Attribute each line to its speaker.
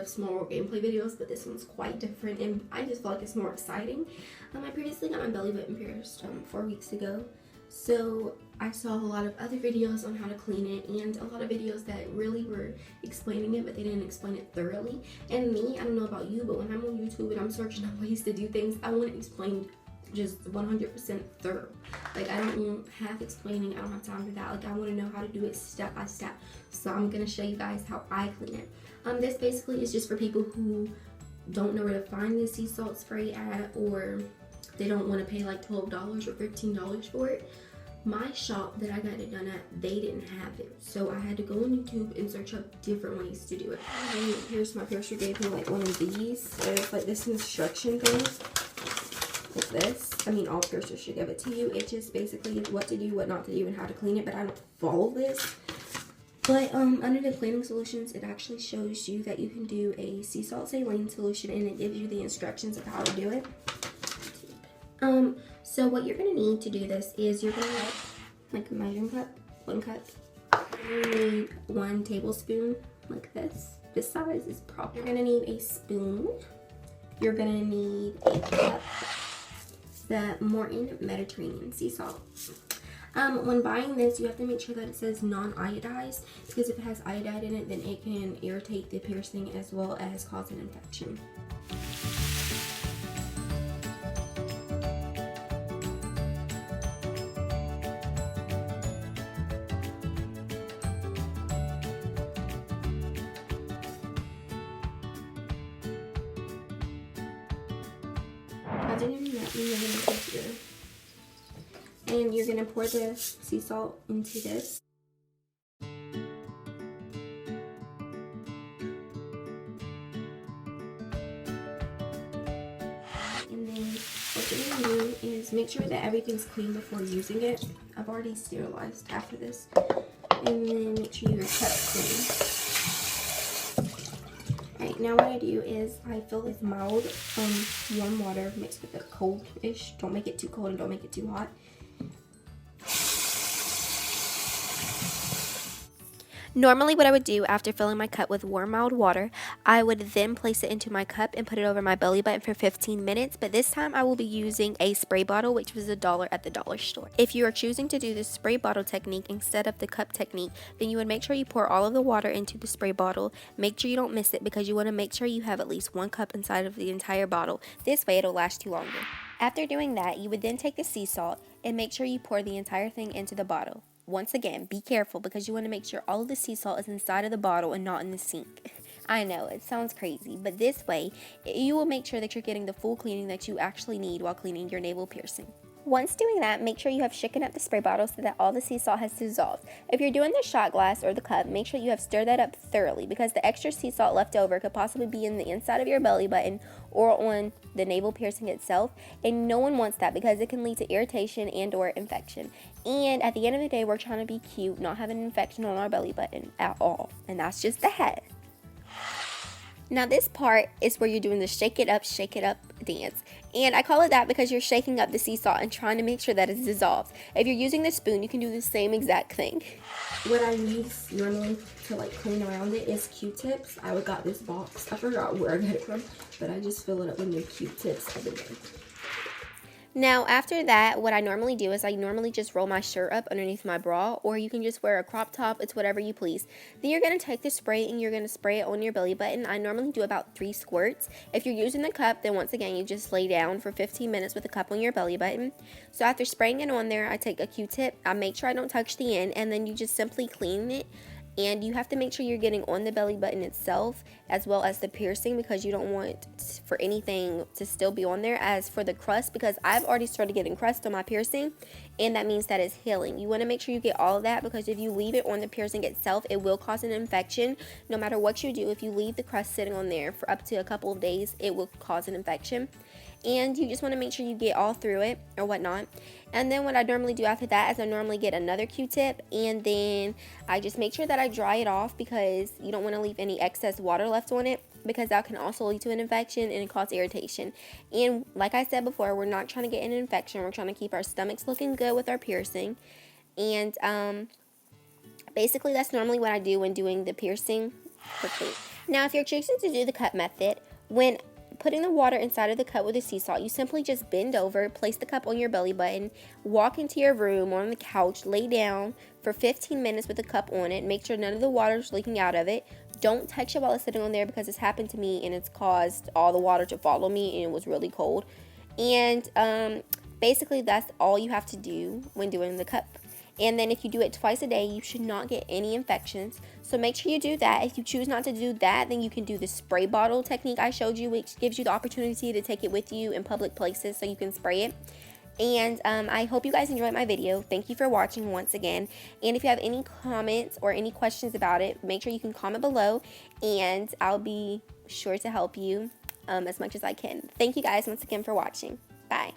Speaker 1: small gameplay videos, but this one's quite different, and I just feel like it's more exciting. I previously got my belly button pierced 4 weeks ago, so I saw a lot of other videos on how to clean it, and a lot of videos that really were explaining it, but they didn't explain it thoroughly. And me, I don't know about you, but when I'm on YouTube and I'm searching up ways to do things, I want it explained just 100% thorough. Like, I don't want half explaining. I don't have time for that. Like, I want to know how to do it step by step. So I'm gonna show you guys how I clean it. This basically is just for people who don't know where to find the sea salt spray at, or they don't want to pay like $12 or $15 for it. My shop that I got it done at, they didn't have it, so I had to go on YouTube and search up different ways to do it. And here's my piercer gave me like one of these. There's like this instruction thing with this. I mean, all piercers should give it to you. It just basically is what to do, what not to do, and how to clean it, but I don't follow this. But under the cleaning solutions, it actually shows you that you can do a sea salt saline solution, and it gives you the instructions of how to do it. So what you're gonna need to do this is you're gonna get like a measuring cup, 1 cup. You're gonna need 1 tablespoon like this. This size is proper. You're gonna need a spoon. You're gonna need a cup, the Morton Mediterranean sea salt. When buying this, you have to make sure that it says non-iodized, because if it has iodide in it, then it can irritate the piercing as well as cause an infection. Other than that, you're going to put here. And you're going to pour the sea salt into this. And then what you're going to do is make sure that everything's clean before using it. I've already sterilized half of this. And then make sure your cup's clean. Alright, now what I do is I fill this mild warm water mixed with a cold-ish. Don't make it too cold and don't make it too hot.
Speaker 2: Normally what I would do after filling my cup with warm mild water, I would then place it into my cup and put it over my belly button for 15 minutes, but this time I will be using a spray bottle, which was $1 at the dollar store. If you are choosing to do the spray bottle technique instead of the cup technique, then you would make sure you pour all of the water into the spray bottle. Make sure you don't miss it, because you want to make sure you have at least 1 cup inside of the entire bottle. This way it'll last you longer. After doing that, you would then take the sea salt and make sure you pour the entire thing into the bottle. Once again, be careful, because you want to make sure all of the sea salt is inside of the bottle and not in the sink. I know, it sounds crazy, but this way, you will make sure that you're getting the full cleaning that you actually need while cleaning your navel piercing. Once doing that, make sure you have shaken up the spray bottle so that all the sea salt has dissolved. If you're doing the shot glass or the cup, make sure you have stirred that up thoroughly, because the extra sea salt left over could possibly be in the inside of your belly button or on the navel piercing itself, and no one wants that, because it can lead to irritation and or infection. And at the end of the day, we're trying to be cute, not have an infection on our belly button at all, and that's just the head. Now this part is where you're doing the shake it up dance. And I call it that because you're shaking up the sea salt and trying to make sure that it's dissolved. If you're using the spoon, you can do the same exact thing.
Speaker 1: What I use normally to like clean around it is Q-tips. I got this box. I forgot where I got it from, but I just fill it up with new Q-tips every day.
Speaker 2: Now after that, what I normally do is I normally just roll my shirt up underneath my bra, or you can just wear a crop top. It's whatever you please. Then you're going to take the spray and you're going to spray it on your belly button. I normally do about 3 squirts. If you're using the cup, then once again you just lay down for 15 minutes with the cup on your belly button. So after spraying it on there, I take a Q-tip, I make sure I don't touch the end, and then you just simply clean it. And you have to make sure you're getting on the belly button itself as well as the piercing, because you don't want for anything to still be on there. As for the crust, because I've already started getting crust on my piercing, and that means that it's healing. You want to make sure you get all of that, because if you leave it on the piercing itself, it will cause an infection. No matter what you do, if you leave the crust sitting on there for up to a couple of days, it will cause an infection. And you just want to make sure you get all through it or whatnot. And then what I normally do after that is I normally get another Q-tip, and then I just make sure that I dry it off, because you don't want to leave any excess water left on it, because that can also lead to an infection and cause irritation. And like I said before, we're not trying to get an infection. We're trying to keep our stomachs looking good with our piercing. And basically that's normally what I do when doing the piercing. quickly. Now, if you're choosing to do the cup method, when putting the water inside of the cup with the sea salt, you simply just bend over, place the cup on your belly button, walk into your room or on the couch, lay down for 15 minutes with the cup on it. Make sure none of the water is leaking out of it. Don't touch it while it's sitting on there because it's happened to me and it's caused all the water to follow me and it was really cold. And basically that's all you have to do when doing the cup. And then if you do it twice a day, you should not get any infections. So make sure you do that. If you choose not to do that, then you can do the spray bottle technique I showed you, which gives you the opportunity to take it with you in public places so you can spray it. And I hope you guys enjoyed my video. Thank you for watching once again. And if you have any comments or any questions about it, make sure you can comment below and I'll be sure to help you as much as I can. Thank you guys once again for watching. Bye.